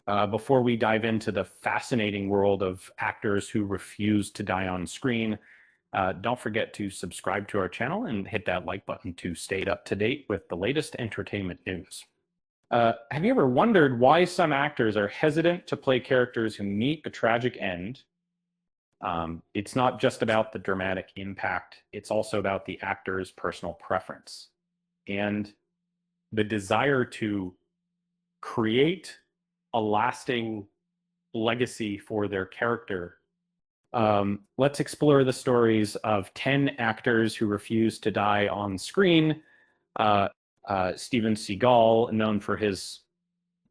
Before we dive into the fascinating world of actors who refuse to die on screen, don't forget to subscribe to our channel and hit that like button to stay up to date with the latest entertainment news. Have you ever wondered why some actors are hesitant to play characters who meet a tragic end? It's not just about the dramatic impact, it's also about the actor's personal preference and the desire to create a lasting legacy for their character. Let's explore the stories of 10 actors who refused to die on screen. Uh, Steven Seagal, known for his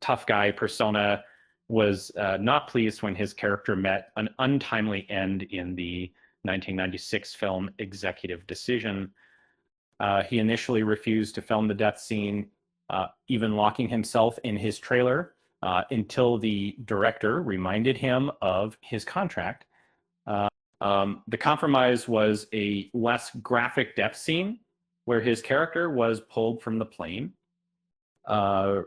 tough guy persona, was not pleased when his character met an untimely end in the 1996 film Executive Decision. He initially refused to film the death scene, even locking himself in his trailer until the director reminded him of his contract. The compromise was a less graphic death scene where his character was pulled from the plane.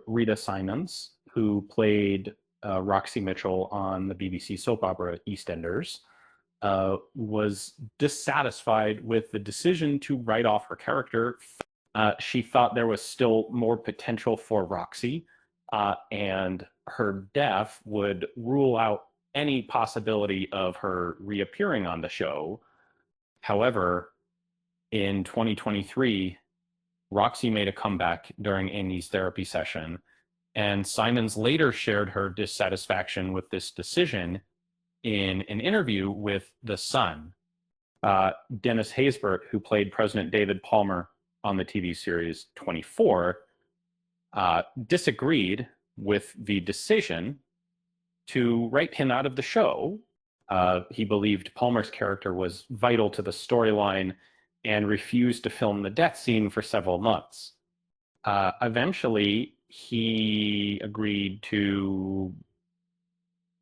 Rita Simons, who played Roxy Mitchell on the BBC soap opera EastEnders, was dissatisfied with the decision to write off her character. She thought there was still more potential for Roxy, and her death would rule out any possibility of her reappearing on the show. However, in 2023, Roxy made a comeback during Amy's therapy session, and Simons later shared her dissatisfaction with this decision in an interview with The Sun. Dennis Haysbert, who played President David Palmer on the TV series 24, disagreed with the decision to write him out of the show. He believed Palmer's character was vital to the storyline and refused to film the death scene for several months. Eventually, he agreed to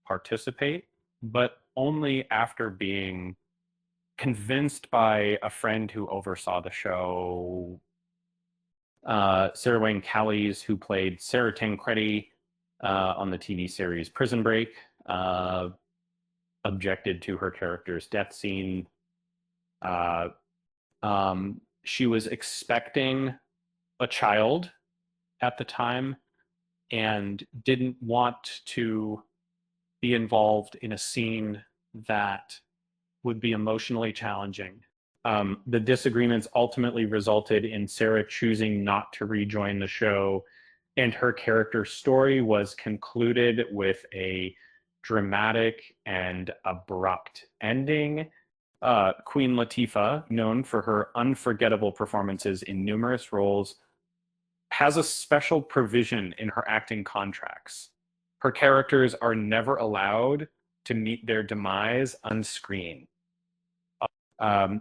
participate, but only after being convinced by a friend who oversaw the show. Sarah Wayne Callies, who played Sarah Tancredi on the TV series Prison Break, objected to her character's death scene. She was expecting a child at the time and didn't want to be involved in a scene that would be emotionally challenging. The disagreements ultimately resulted in Sarah choosing not to rejoin the show, and her character's story was concluded with a dramatic and abrupt ending. Queen Latifah, known for her unforgettable performances in numerous roles, has a special provision in her acting contracts. Her characters are never allowed to meet their demise on screen.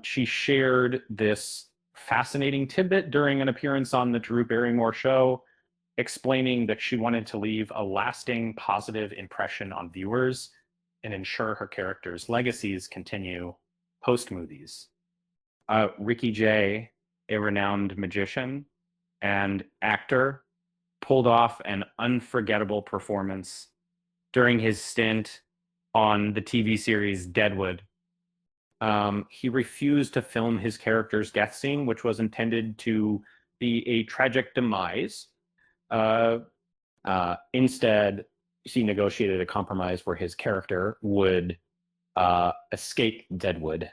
She shared this fascinating tidbit during an appearance on the Drew Barrymore show, explaining that she wanted to leave a lasting positive impression on viewers and ensure her characters' legacies continue post-movies. Ricky Jay, a renowned magician and actor, pulled off an unforgettable performance during his stint on the TV series Deadwood. He refused to film his character's death scene, which was intended to be a tragic demise. Instead, he negotiated a compromise where his character would escape Deadwood,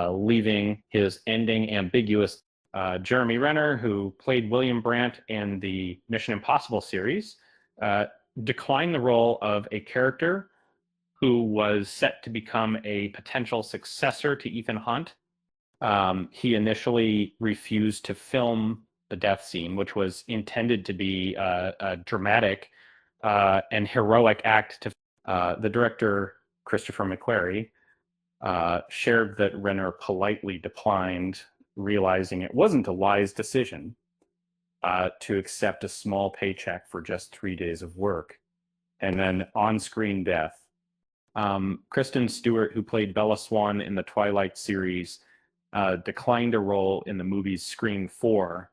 leaving his ending ambiguous. Jeremy Renner, who played William Brandt in the Mission Impossible series, declined the role of a character who was set to become a potential successor to Ethan Hunt. He initially refused to film the death scene, which was intended to be a dramatic and heroic act to the director, Christopher McQuarrie, shared that Renner politely declined, realizing it wasn't a wise decision to accept a small paycheck for just 3 days of work. And then on-screen death. Kristen Stewart, who played Bella Swan in the Twilight series, declined a role in the movie's Scream 4,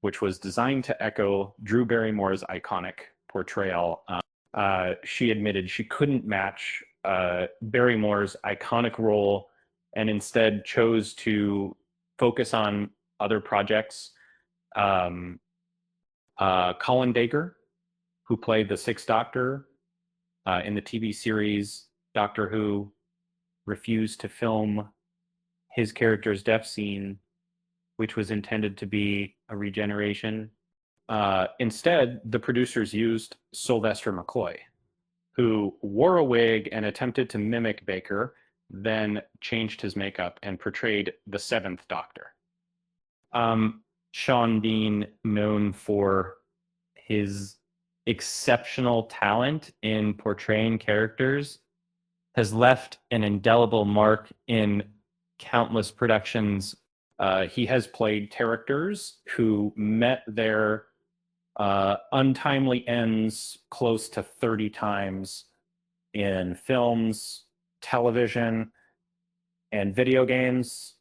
which was designed to echo Drew Barrymore's iconic portrayal. she admitted she couldn't match Barrymore's iconic role and instead chose to focus on other projects. Um, Colin Dacre, who played the Sixth Doctor in the TV series Doctor Who, refused to film his character's death scene, which was intended to be a regeneration. Instead, the producers used Sylvester McCoy, who wore a wig and attempted to mimic Baker, then changed his makeup and portrayed the Seventh Doctor. Sean Bean, known for his exceptional talent in portraying characters, has left an indelible mark in countless productions. He has played characters who met their untimely ends close to 30 times in films, television, and video games.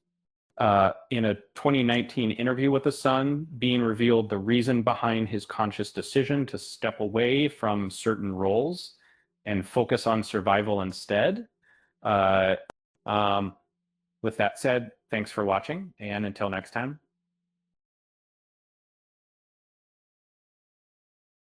In a 2019 interview with The Sun, Bean revealed the reason behind his conscious decision to step away from certain roles and focus on survival instead. Uh, um, with that said, thanks for watching, and until next time.